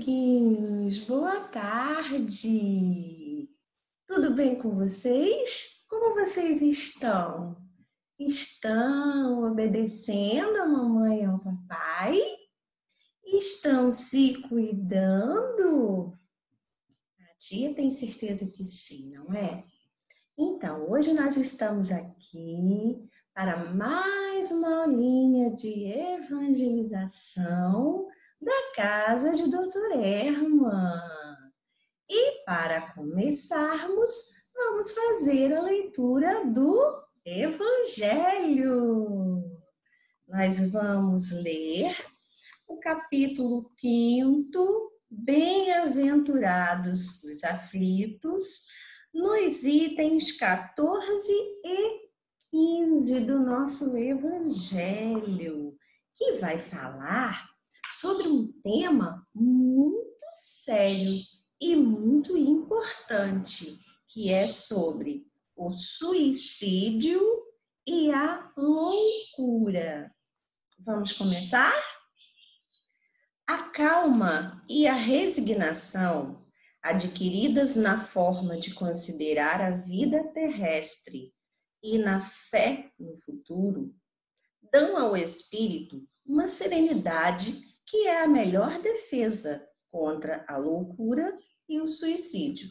amiguinhos, boa tarde! Tudo bem com vocês? Como vocês estão? Estão obedecendo a mamãe e ao papai? Estão se cuidando? A tia tem certeza que sim, não é? Então, hoje nós estamos aqui para mais uma aulinha de evangelização da casa de Doutor Herman. E para começarmos, vamos fazer a leitura do Evangelho. Nós vamos ler o capítulo 5º, Bem-aventurados os aflitos, nos itens 14 e 15 do nosso Evangelho, que vai falar sobre um tema muito sério e muito importante, que é sobre o suicídio e a loucura. Vamos começar? A calma e a resignação, adquiridas na forma de considerar a vida terrestre e na fé no futuro, dão ao espírito uma serenidade que é a melhor defesa contra a loucura e o suicídio.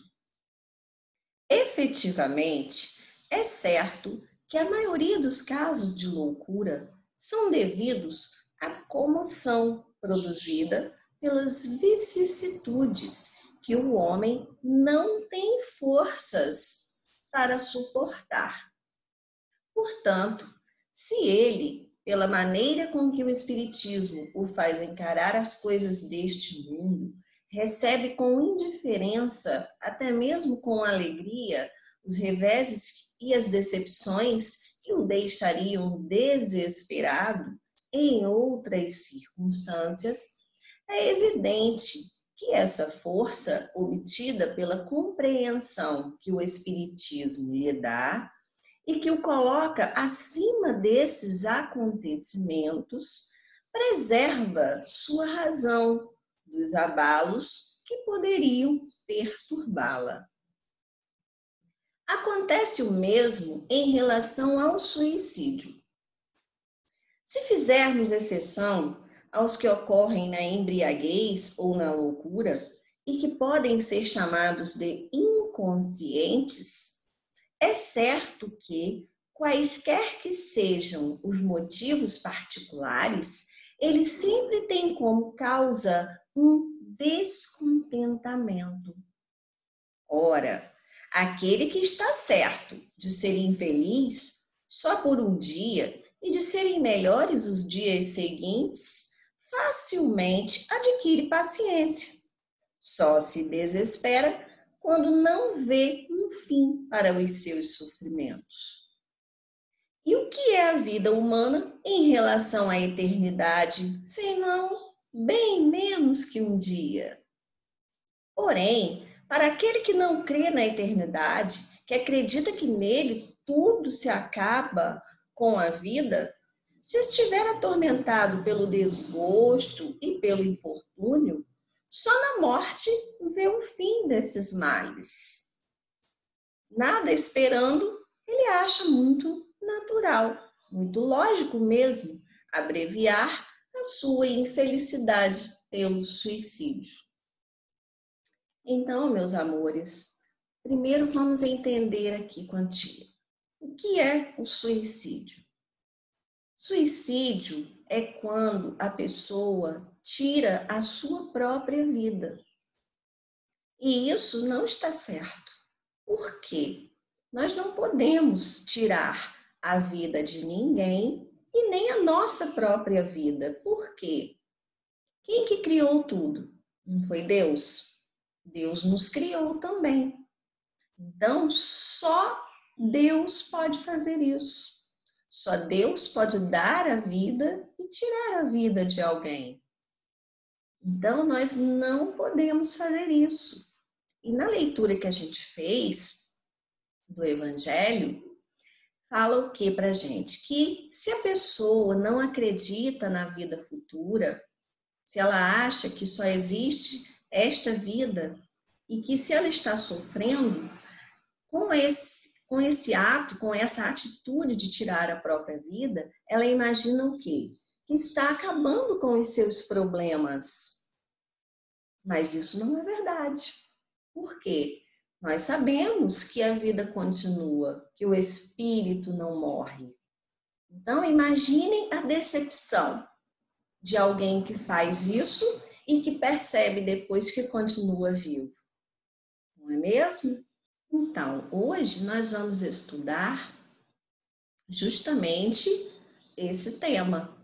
Efetivamente, é certo que a maioria dos casos de loucura são devidos à comoção produzida pelas vicissitudes que o homem não tem forças para suportar. Portanto, se ele, pela maneira com que o Espiritismo o faz encarar as coisas deste mundo, recebe com indiferença, até mesmo com alegria, os reveses e as decepções que o deixariam desesperado em outras circunstâncias, é evidente que essa força obtida pela compreensão que o Espiritismo lhe dá e que o coloca acima desses acontecimentos, preserva sua razão dos abalos que poderiam perturbá-la. Acontece o mesmo em relação ao suicídio. Se fizermos exceção aos que ocorrem na embriaguez ou na loucura e que podem ser chamados de inconscientes, é certo que, quaisquer que sejam os motivos particulares, eles sempre têm como causa um descontentamento. Ora, aquele que está certo de ser infeliz só por um dia e de serem melhores os dias seguintes, facilmente adquire paciência. Só se desespera quando não vê um fim para os seus sofrimentos. E o que é a vida humana em relação à eternidade, senão bem menos que um dia? Porém, para aquele que não crê na eternidade, que acredita que nele tudo se acaba com a vida, se estiver atormentado pelo desgosto e pelo infortúnio, só na morte vê o fim desses males. Nada esperando, ele acha muito natural, muito lógico mesmo, abreviar a sua infelicidade pelo suicídio. Então, meus amores, primeiro vamos entender aqui com a tia. O que é o suicídio? Suicídio é quando a pessoa tira a sua própria vida. E isso não está certo. Por quê? Nós não podemos tirar a vida de ninguém e nem a nossa própria vida. Por quê? Quem que criou tudo? Não foi Deus? Deus nos criou também. Então, só Deus pode fazer isso. Só Deus pode dar a vida e tirar a vida de alguém. Então, nós não podemos fazer isso. E na leitura que a gente fez do Evangelho, fala o que pra gente? Que se a pessoa não acredita na vida futura, se ela acha que só existe esta vida e que se ela está sofrendo com esse ato, com essa atitude de tirar a própria vida, ela imagina o quê? Que está acabando com os seus problemas. Mas isso não é verdade. Por quê? Nós sabemos que a vida continua, que o espírito não morre. Então, imaginem a decepção de alguém que faz isso e que percebe depois que continua vivo. Não é mesmo? Então, hoje nós vamos estudar justamente esse tema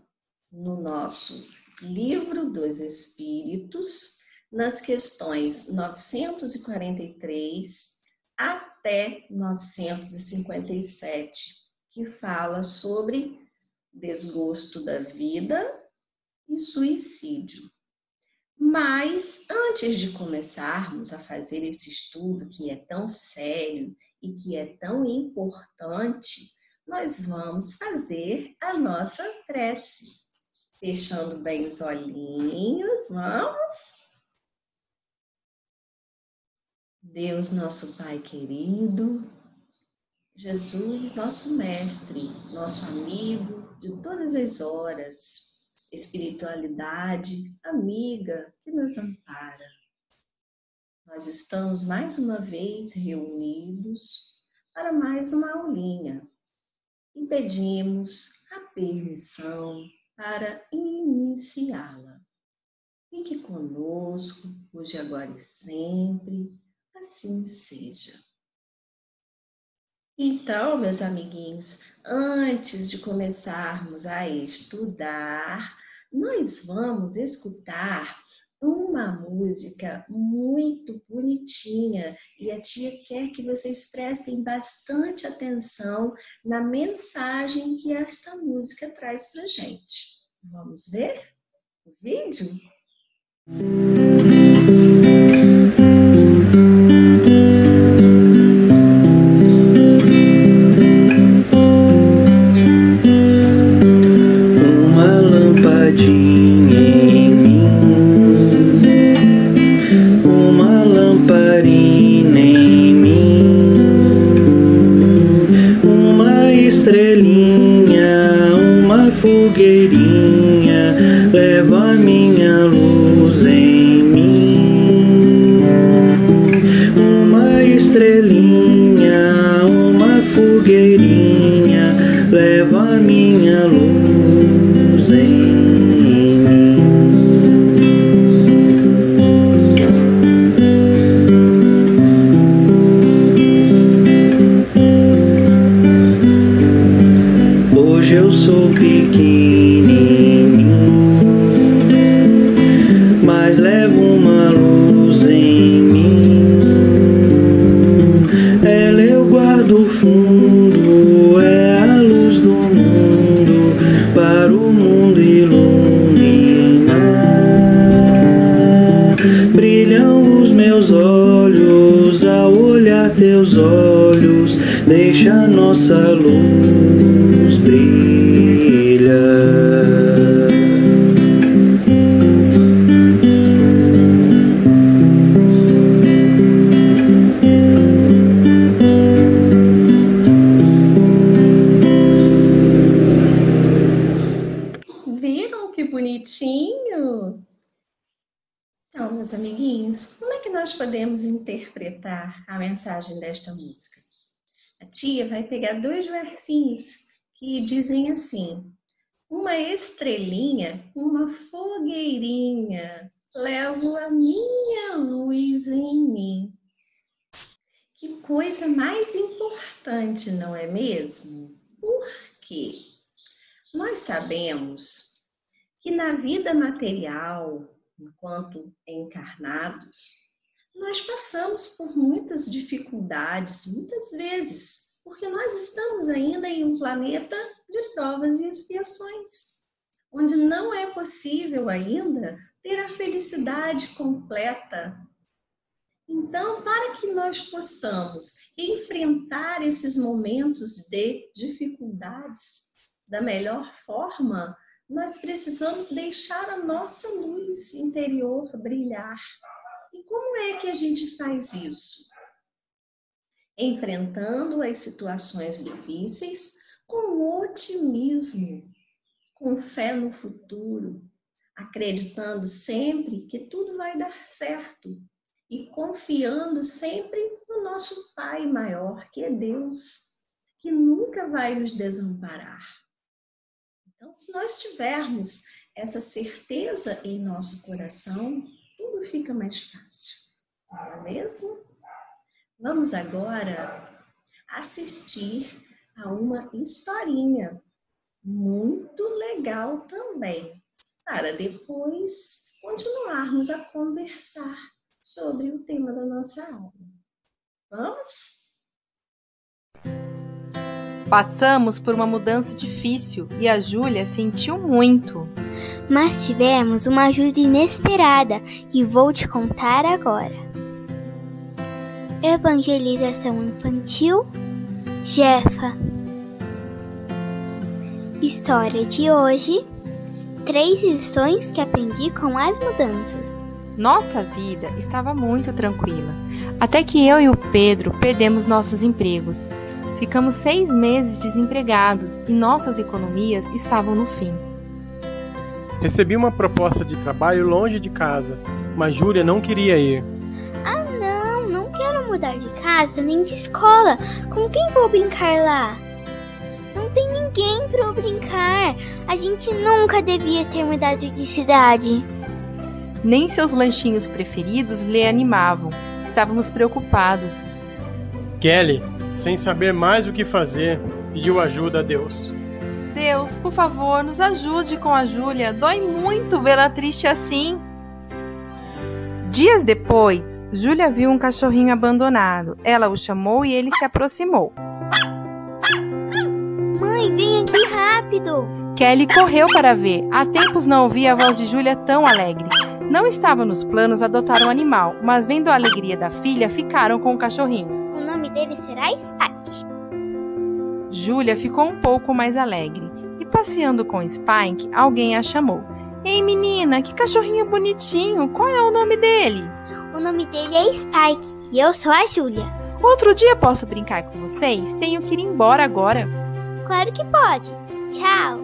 no nosso Livro dos Espíritos, nas questões 943 até 957, que fala sobre desgosto da vida e suicídio. Mas, antes de começarmos a fazer esse estudo que é tão sério e que é tão importante, nós vamos fazer a nossa prece. Fechando bem os olhinhos, vamos? Deus, nosso Pai querido, Jesus, nosso Mestre, nosso amigo de todas as horas, espiritualidade, amiga que nos ampara. Nós estamos mais uma vez reunidos para mais uma aulinha e pedimos a permissão para iniciá-la. Fique conosco, hoje, agora e sempre, assim seja. Então, meus amiguinhos, antes de começarmos a estudar, nós vamos escutar uma música muito bonitinha e a tia quer que vocês prestem bastante atenção na mensagem que esta música traz pra gente. Vamos ver o vídeo? Nossa luz brilha. Viram que bonitinho? Então, meus amiguinhos, como é que nós podemos interpretar a mensagem desta música? A tia vai pegar 2 versinhos que dizem assim: uma estrelinha, uma fogueirinha, levo a minha luz em mim. Que coisa mais importante, não é mesmo? Por quê? Nós sabemos que na vida material, enquanto encarnados, nós passamos por muitas dificuldades, muitas vezes, porque nós estamos ainda em um planeta de provas e expiações, onde não é possível ainda ter a felicidade completa. Então, para que nós possamos enfrentar esses momentos de dificuldades da melhor forma, nós precisamos deixar a nossa luz interior brilhar. E como é que a gente faz isso? Enfrentando as situações difíceis com otimismo, com fé no futuro, acreditando sempre que tudo vai dar certo e confiando sempre no nosso Pai maior, que é Deus, que nunca vai nos desamparar. Então, se nós tivermos essa certeza em nosso coração, tudo fica mais fácil, não é mesmo? Vamos agora assistir a uma historinha muito legal também, para depois continuarmos a conversar sobre o tema da nossa aula. Vamos? Passamos por uma mudança difícil e a Júlia sentiu muito. Mas tivemos uma ajuda inesperada e vou te contar agora. Evangelização infantil, Jefa. História de hoje: 3 lições que aprendi com as mudanças. Nossa vida estava muito tranquila, até que eu e o Pedro perdemos nossos empregos. Ficamos 6 meses desempregados e nossas economias estavam no fim. Recebi uma proposta de trabalho longe de casa, mas Júlia não queria ir. Ah não quero mudar de casa nem de escola. Com quem vou brincar lá? Não tem ninguém para eu brincar. A gente nunca devia ter mudado de cidade. Nem seus lanchinhos preferidos lhe animavam. Estávamos preocupados. Kelly, sem saber mais o que fazer, pediu ajuda a Deus. Deus, por favor, nos ajude com a Júlia. Dói muito vê-la triste assim. Dias depois, Júlia viu um cachorrinho abandonado. Ela o chamou e ele se aproximou. Mãe, vem aqui rápido. Kelly correu para ver. Há tempos não ouvia a voz de Júlia tão alegre. Não estava nos planos adotar um animal, mas vendo a alegria da filha, ficaram com o cachorrinho. O nome dele será Spike. Júlia ficou um pouco mais alegre. E passeando com Spike, alguém a chamou. Ei menina, que cachorrinho bonitinho, qual é o nome dele? O nome dele é Spike e eu sou a Júlia. Outro dia posso brincar com vocês? Tenho que ir embora agora. Claro que pode. Tchau.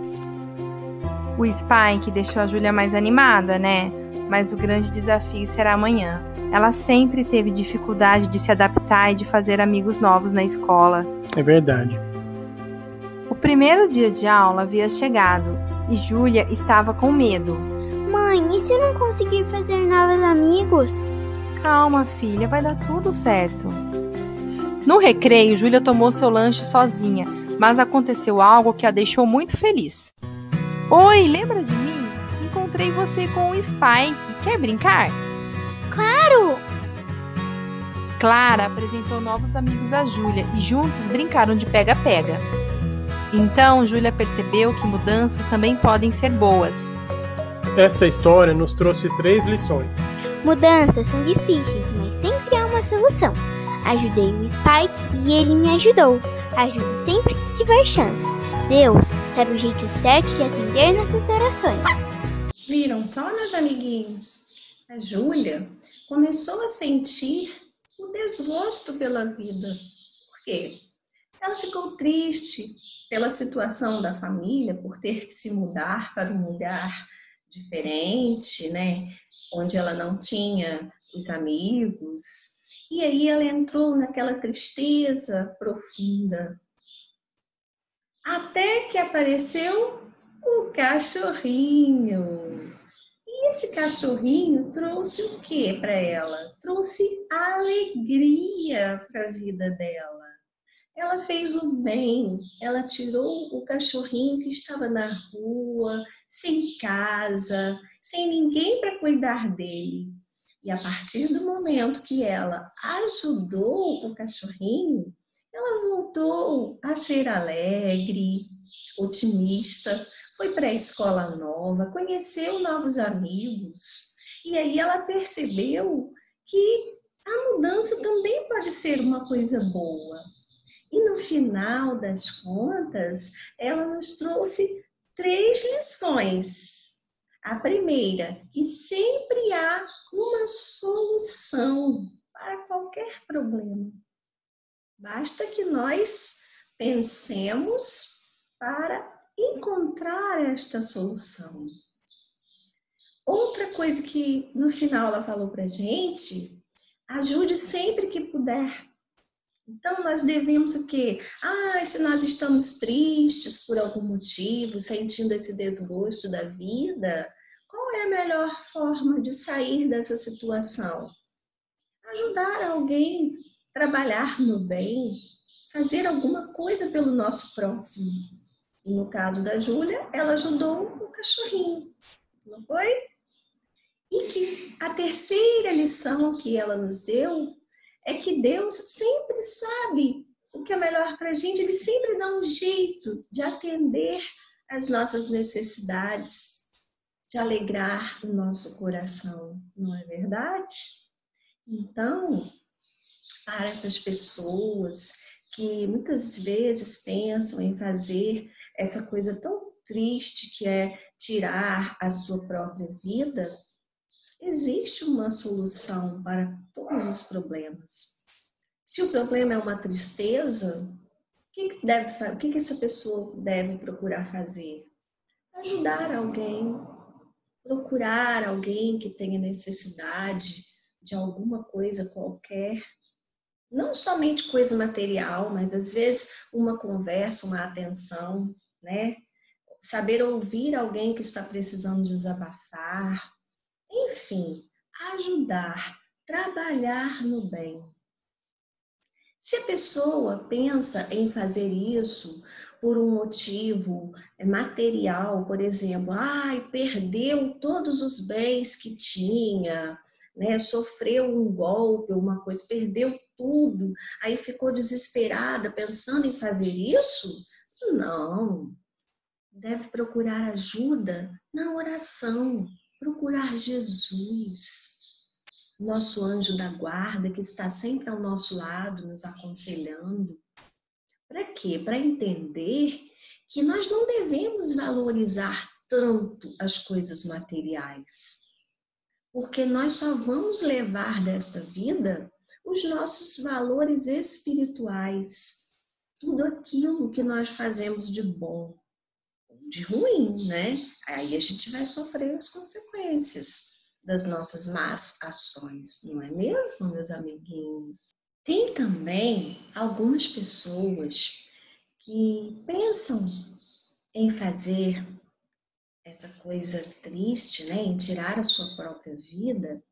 O Spike deixou a Júlia mais animada, né? Mas o grande desafio será amanhã. Ela sempre teve dificuldade de se adaptar e de fazer amigos novos na escola. É verdade. O primeiro dia de aula havia chegado e Júlia estava com medo. Mãe, e se eu não conseguir fazer novos amigos? Calma, filha, vai dar tudo certo. No recreio, Júlia tomou seu lanche sozinha, mas aconteceu algo que a deixou muito feliz. Oi, lembra de mim? Encontrei você com o Spike. Quer brincar? Claro! Clara apresentou novos amigos a Júlia e juntos brincaram de pega-pega. Então, Júlia percebeu que mudanças também podem ser boas. Esta história nos trouxe 3 lições. Mudanças são difíceis, mas sempre há uma solução. Ajudei o Spike e ele me ajudou. Ajude sempre que tiver chance. Deus sabe o jeito certo de atender nossas orações. Viram só, meus amiguinhos? A Júlia começou a sentir o desgosto pela vida. Por quê? Ela ficou triste pela situação da família, por ter que se mudar para um lugar diferente, né? Onde ela não tinha os amigos. E aí ela entrou naquela tristeza profunda. Até que apareceu o cachorrinho. E esse cachorrinho trouxe o que para ela? Trouxe alegria para a vida dela. Ela fez o bem, ela tirou o cachorrinho que estava na rua, sem casa, sem ninguém para cuidar dele. E a partir do momento que ela ajudou o cachorrinho, ela voltou a ser alegre, otimista, foi para a escola nova, conheceu novos amigos. E aí ela percebeu que a mudança também pode ser uma coisa boa. E no final das contas, ela nos trouxe 3 lições. A primeira, que sempre há uma solução para qualquer problema. Basta que nós pensemos para encontrar esta solução. Outra coisa que no final ela falou para a gente, ajude sempre que puder. Então nós devemos o quê? Se nós estamos tristes por algum motivo, sentindo esse desgosto da vida, qual é a melhor forma de sair dessa situação? Ajudar alguém, trabalhar no bem, fazer alguma coisa pelo nosso próximo. E no caso da Júlia, ela ajudou o cachorrinho, não foi? E que a terceira lição que ela nos deu é que Deus sempre sabe o que é melhor para a gente, Ele sempre dá um jeito de atender às nossas necessidades, de alegrar o nosso coração, não é verdade? Então, para essas pessoas que muitas vezes pensam em fazer essa coisa tão triste que é tirar a sua própria vida, existe uma solução para todos os problemas. Se o problema é uma tristeza, o que essa pessoa deve procurar fazer? Ajudar alguém, procurar alguém que tenha necessidade de alguma coisa qualquer. Não somente coisa material, mas às vezes uma conversa, uma atenção, né? Saber ouvir alguém que está precisando desabafar. Enfim, ajudar, trabalhar no bem. Se a pessoa pensa em fazer isso por um motivo material, por exemplo, perdeu todos os bens que tinha, né? Sofreu um golpe, uma coisa, perdeu tudo, aí ficou desesperada pensando em fazer isso? Não. Deve procurar ajuda na oração. Procurar Jesus, nosso anjo da guarda, que está sempre ao nosso lado, nos aconselhando. Para quê? Para entender que nós não devemos valorizar tanto as coisas materiais, porque nós só vamos levar desta vida os nossos valores espirituais, tudo aquilo que nós fazemos de bom, de ruim, né? Aí a gente vai sofrer as consequências das nossas más ações, não é mesmo, meus amiguinhos? Tem também algumas pessoas que pensam em fazer essa coisa triste, né? Em tirar a sua própria vida,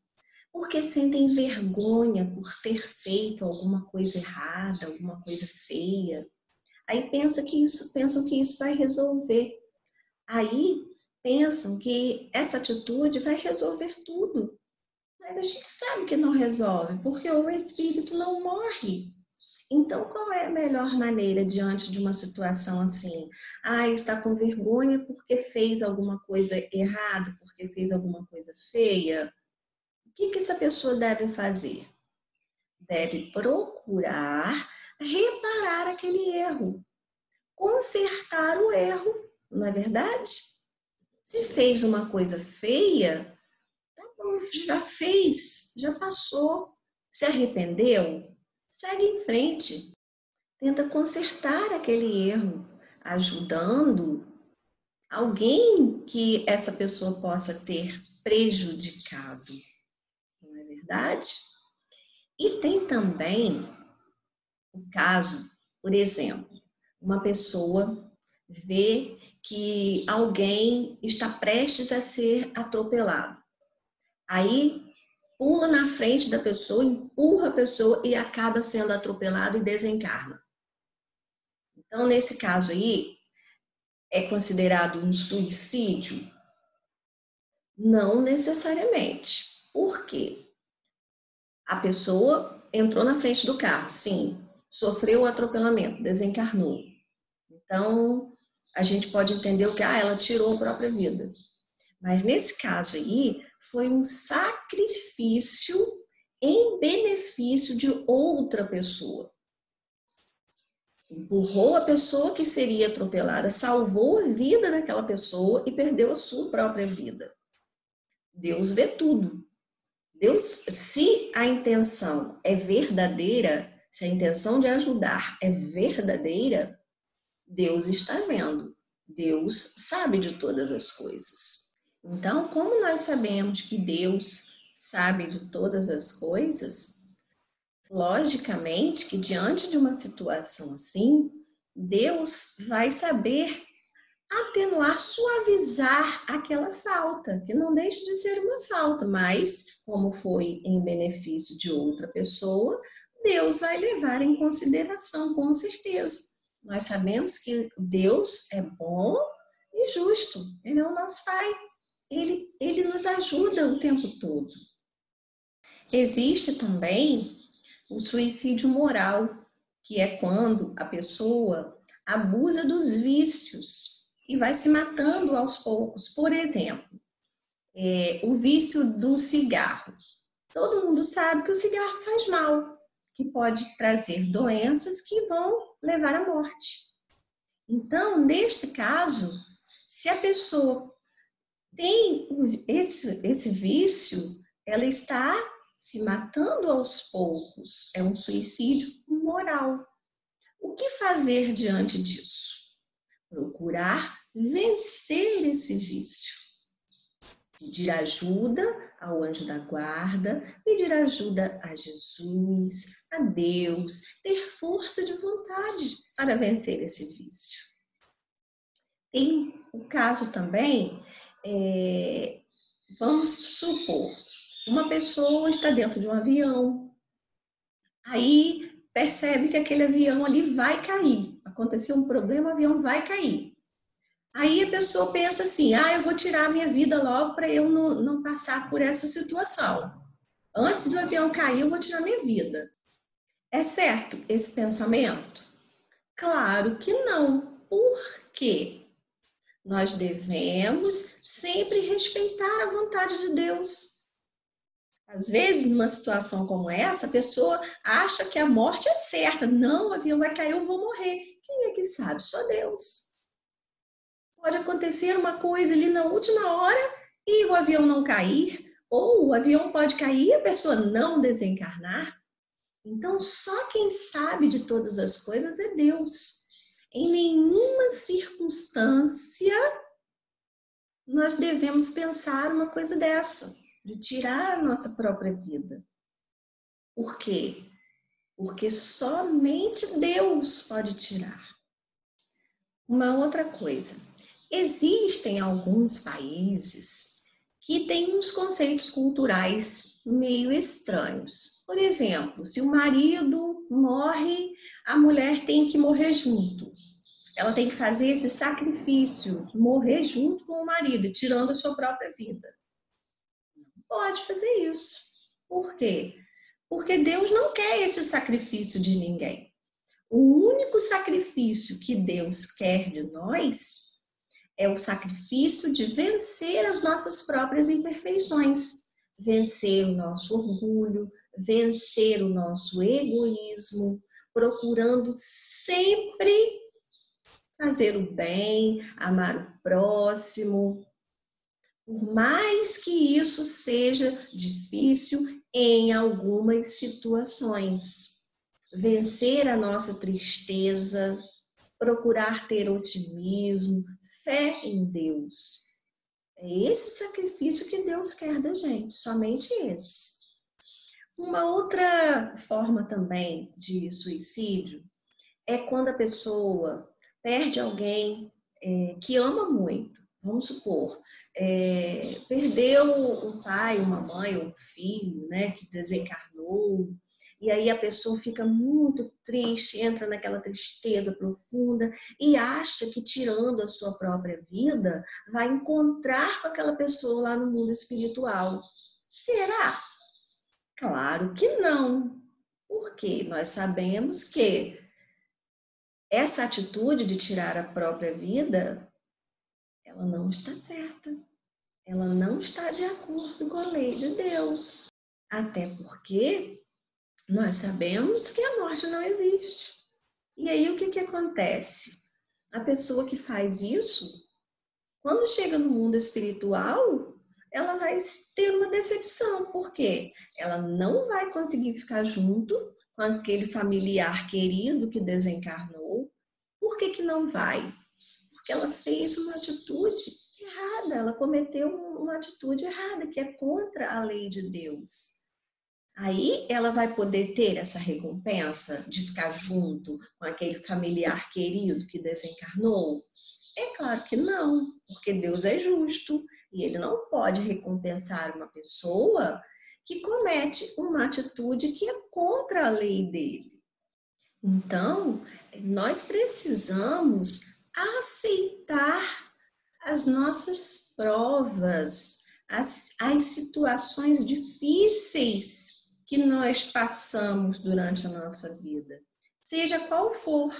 porque sentem vergonha por ter feito alguma coisa errada, alguma coisa feia. Aí pensam que isso vai resolver. Aí pensam que essa atitude vai resolver tudo. Mas a gente sabe que não resolve, porque o espírito não morre. Então, qual é a melhor maneira diante de uma situação assim? Está com vergonha porque fez alguma coisa errada, porque fez alguma coisa feia? O que essa pessoa deve fazer? Deve procurar reparar aquele erro, consertar o erro. Não é verdade? Se fez uma coisa feia, tá bom, já fez, já passou. Se arrependeu, segue em frente. Tenta consertar aquele erro, ajudando alguém que essa pessoa possa ter prejudicado. Não é verdade? E tem também o caso, por exemplo, uma pessoa vê que alguém está prestes a ser atropelado. Aí pula na frente da pessoa, empurra a pessoa e acaba sendo atropelado e desencarna. Então, nesse caso aí, é considerado um suicídio? Não necessariamente. Por quê? A pessoa entrou na frente do carro, sim, sofreu o atropelamento, desencarnou. Então, a gente pode entender o que ela tirou a própria vida. Mas nesse caso aí, foi um sacrifício em benefício de outra pessoa. Empurrou a pessoa que seria atropelada, salvou a vida daquela pessoa e perdeu a sua própria vida. Deus vê tudo. Deus, se a intenção é verdadeira, se a intenção de ajudar é verdadeira, Deus está vendo. Deus sabe de todas as coisas. Então, como nós sabemos que Deus sabe de todas as coisas, logicamente que diante de uma situação assim, Deus vai saber atenuar, suavizar aquela falta, que não deixa de ser uma falta, mas como foi em benefício de outra pessoa, Deus vai levar em consideração, com certeza. Nós sabemos que Deus é bom e justo, Ele é o nosso Pai, Ele nos ajuda o tempo todo. Existe também o suicídio moral, que é quando a pessoa abusa dos vícios e vai se matando aos poucos. Por exemplo, o vício do cigarro. Todo mundo sabe que o cigarro faz mal, que pode trazer doenças que vão levar à morte. Então, neste caso, se a pessoa tem esse vício, ela está se matando aos poucos. É um suicídio moral. O que fazer diante disso? Procurar vencer esse vício. Pedir ajuda ao anjo da guarda, pedir ajuda a Jesus, a Deus, ter força de vontade para vencer esse vício. Tem o caso também, vamos supor, uma pessoa está dentro de um avião, aí percebe que aquele avião ali vai cair. Aconteceu um problema, o avião vai cair. Aí a pessoa pensa assim, eu vou tirar a minha vida logo para eu não passar por essa situação. Antes do avião cair, eu vou tirar a minha vida. É certo esse pensamento? Claro que não. Por quê? Nós devemos sempre respeitar a vontade de Deus. Às vezes, numa situação como essa, a pessoa acha que a morte é certa. Não, o avião vai cair, eu vou morrer. Quem é que sabe? Só Deus. Pode acontecer uma coisa ali na última hora e o avião não cair, ou o avião pode cair e a pessoa não desencarnar. Então, só quem sabe de todas as coisas é Deus. Em nenhuma circunstância nós devemos pensar uma coisa dessa, de tirar a nossa própria vida. Por quê? Porque somente Deus pode tirar. Uma outra coisa, existem alguns países que têm uns conceitos culturais meio estranhos. Por exemplo, se o marido morre, a mulher tem que morrer junto. Ela tem que fazer esse sacrifício, morrer junto com o marido, tirando a sua própria vida. Não pode fazer isso. Por quê? Porque Deus não quer esse sacrifício de ninguém. O único sacrifício que Deus quer de nós é o sacrifício de vencer as nossas próprias imperfeições, vencer o nosso orgulho, vencer o nosso egoísmo, procurando sempre fazer o bem, amar o próximo, por mais que isso seja difícil em algumas situações. Vencer a nossa tristeza, procurar ter otimismo, fé em Deus. É esse sacrifício que Deus quer da gente, somente esse. Uma outra forma também de suicídio é quando a pessoa perde alguém que ama muito. Vamos supor, perdeu um pai, uma mãe, um filho, né, que desencarnou. E aí a pessoa fica muito triste, entra naquela tristeza profunda e acha que tirando a sua própria vida vai encontrar com aquela pessoa lá no mundo espiritual. Será? Claro que não. Porque nós sabemos que essa atitude de tirar a própria vida, ela não está certa. Ela não está de acordo com a lei de Deus. Até porque nós sabemos que a morte não existe. E aí o que acontece? A pessoa que faz isso, quando chega no mundo espiritual, ela vai ter uma decepção. Por quê? Ela não vai conseguir ficar junto com aquele familiar querido que desencarnou. Por que que não vai? Porque ela fez uma atitude errada, ela cometeu uma atitude errada, que é contra a lei de Deus. Aí ela vai poder ter essa recompensa de ficar junto com aquele familiar querido que desencarnou? É claro que não, porque Deus é justo e Ele não pode recompensar uma pessoa que comete uma atitude que é contra a lei dele. Então, nós precisamos aceitar as nossas provas, as situações difíceis que nós passamos durante a nossa vida, seja qual for,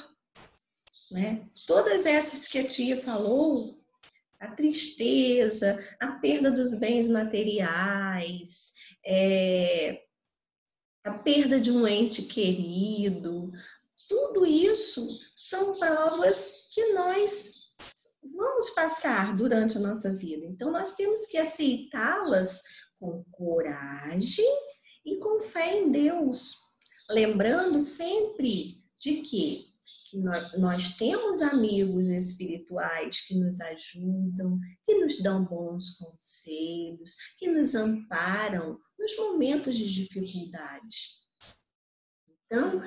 né? Todas essas que a tia falou, a tristeza, a perda dos bens materiais, a perda de um ente querido, tudo isso são provas que nós vamos passar durante a nossa vida. Então, nós temos que aceitá-las com coragem e com fé em Deus, lembrando sempre de que nós temos amigos espirituais que nos ajudam, que nos dão bons conselhos, que nos amparam nos momentos de dificuldade. Então,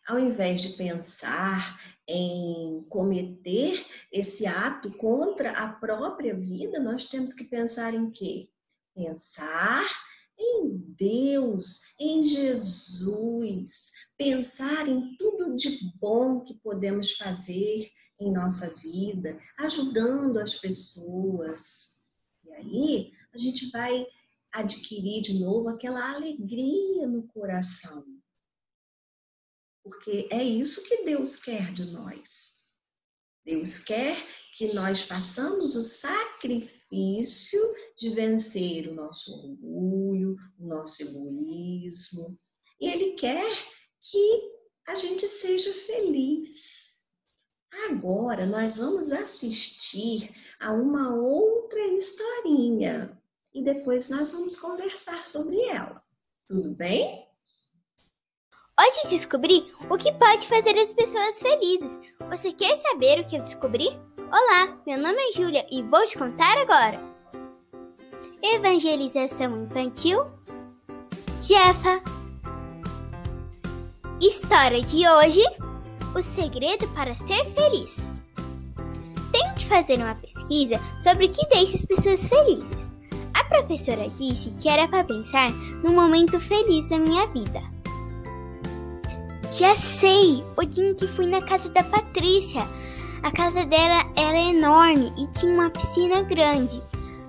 ao invés de pensar em cometer esse ato contra a própria vida, nós temos que pensar em quê? Pensar em Deus, em Jesus, pensar em tudo de bom que podemos fazer em nossa vida, ajudando as pessoas. E aí a gente vai adquirir de novo aquela alegria no coração. Porque é isso que Deus quer de nós. Deus quer que nós façamos o sacrifício de vencer o nosso orgulho, o nosso egoísmo. E Ele quer que a gente seja feliz. Agora nós vamos assistir a uma outra historinha e depois nós vamos conversar sobre ela. Tudo bem? Hoje descobri o que pode fazer as pessoas felizes. Você quer saber o que eu descobri? Olá, meu nome é Júlia e vou te contar agora. Evangelização infantil, Jefa. História de hoje, o segredo para ser feliz. Tenho que fazer uma pesquisa sobre o que deixa as pessoas felizes. A professora disse que era para pensar num momento feliz da minha vida. Já sei, o dia em que fui na casa da Patrícia. A casa dela era enorme e tinha uma piscina grande.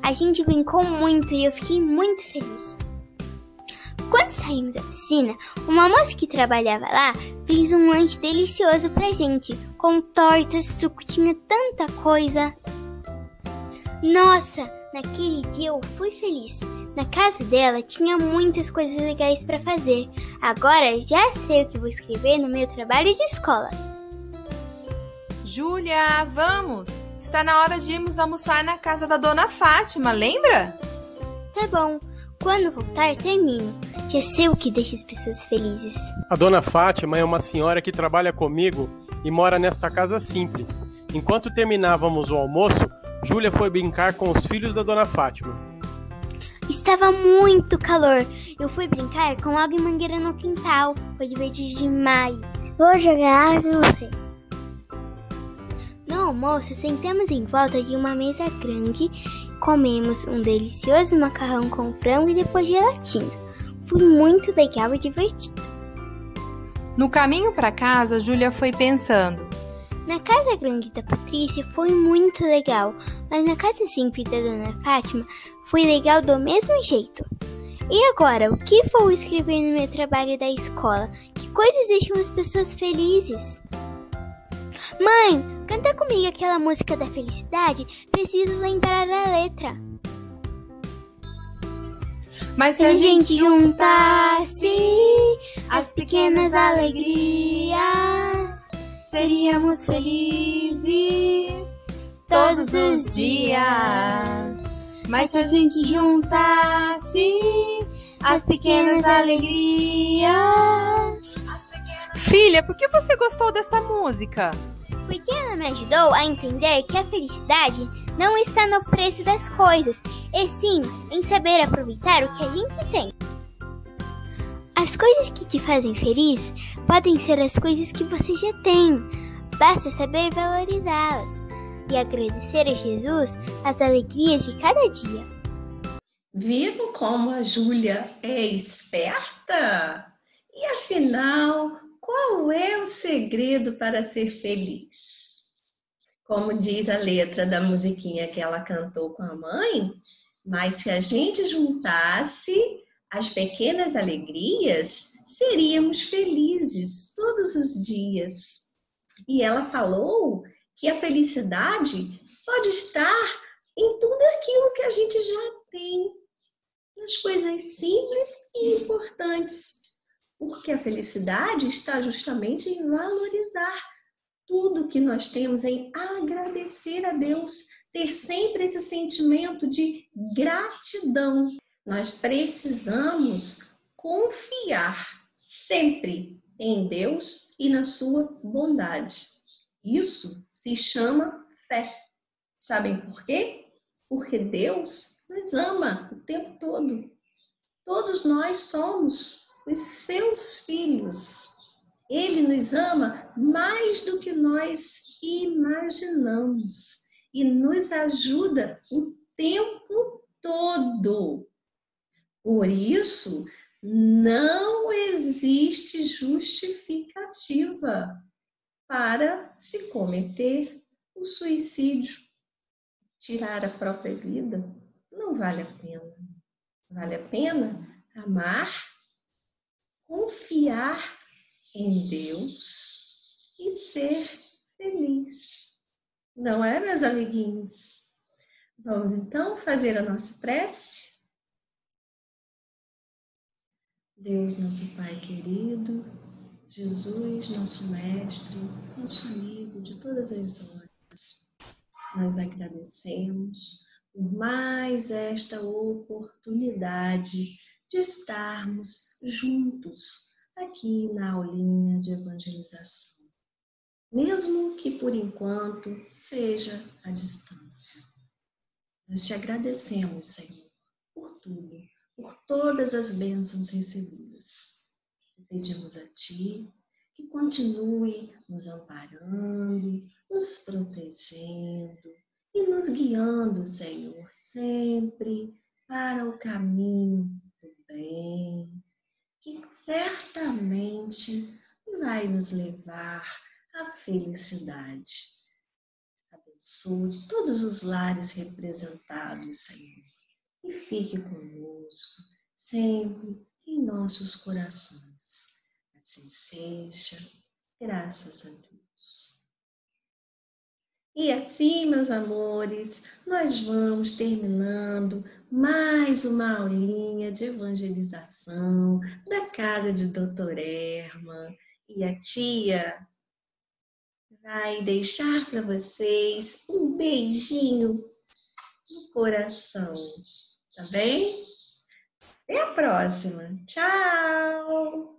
A gente brincou muito e eu fiquei muito feliz. Quando saímos da piscina, uma moça que trabalhava lá fez um lanche delicioso pra gente, com tortas, suco, tinha tanta coisa. Nossa, naquele dia eu fui feliz. Na casa dela tinha muitas coisas legais para fazer. Agora já sei o que vou escrever no meu trabalho de escola. Júlia, vamos! Está na hora de irmos almoçar na casa da Dona Fátima, lembra? Tá bom, quando voltar termino. Já sei o que deixa as pessoas felizes. A Dona Fátima é uma senhora que trabalha comigo e mora nesta casa simples. Enquanto terminávamos o almoço, Júlia foi brincar com os filhos da Dona Fátima. Estava muito calor. Eu fui brincar com água e mangueira no quintal. Foi divertido demais. Vou jogar água com você. No almoço, sentamos em volta de uma mesa grande. Comemos um delicioso macarrão com frango e depois gelatina. Foi muito legal e divertido. No caminho para casa, Júlia foi pensando. Na casa grande da Patrícia foi muito legal, mas na casa simples da Dona Fátima foi legal do mesmo jeito. E agora, o que vou escrever no meu trabalho da escola? Que coisas deixam as pessoas felizes? Mãe, canta comigo aquela música da felicidade. Preciso lembrar a letra. Mas se a gente juntasse as pequenas alegrias, seríamos felizes todos os dias. Mas se a gente juntasse as pequenas alegrias. Filha, por que você gostou desta música? Porque ela me ajudou a entender que a felicidade não está no preço das coisas, e sim em saber aproveitar o que a gente tem. As coisas que te fazem feliz podem ser as coisas que você já tem. Basta saber valorizá-las e agradecer a Jesus as alegrias de cada dia. Viram como a Júlia é esperta? E afinal, qual é o segredo para ser feliz? Como diz a letra da musiquinha que ela cantou com a mãe, mas se a gente juntasse as pequenas alegrias, seríamos felizes todos os dias. E ela falou que a felicidade pode estar em tudo aquilo que a gente já tem, nas coisas simples e importantes. Porque a felicidade está justamente em valorizar tudo que nós temos, em agradecer a Deus, ter sempre esse sentimento de gratidão. Nós precisamos confiar sempre em Deus e na sua bondade. Isso se chama fé. Sabem por quê? Porque Deus nos ama o tempo todo. Todos nós somos os seus filhos. Ele nos ama mais do que nós imaginamos e nos ajuda o tempo todo. Por isso, não existe justificativa para se cometer o suicídio. Tirar a própria vida não vale a pena. Vale a pena amar, confiar em Deus e ser feliz. Não é, meus amiguinhos? Vamos então fazer a nossa prece? Deus, nosso Pai querido, Jesus, nosso Mestre, nosso amigo de todas as horas, nós agradecemos por mais esta oportunidade de estarmos juntos aqui na aulinha de evangelização, mesmo que por enquanto seja à distância. Nós te agradecemos, Senhor, por tudo, por todas as bênçãos recebidas. E pedimos a Ti que continue nos amparando, nos protegendo e nos guiando, Senhor, sempre para o caminho do bem, que certamente vai nos levar à felicidade. Abençoe todos os lares representados, Senhor, e fique conosco sempre em nossos corações. Assim seja, graças a Deus. E assim, meus amores, nós vamos terminando mais uma aulinha de evangelização da casa de Doutor Herman. E a tia vai deixar para vocês um beijinho no coração, tá bem? Até a próxima. Tchau!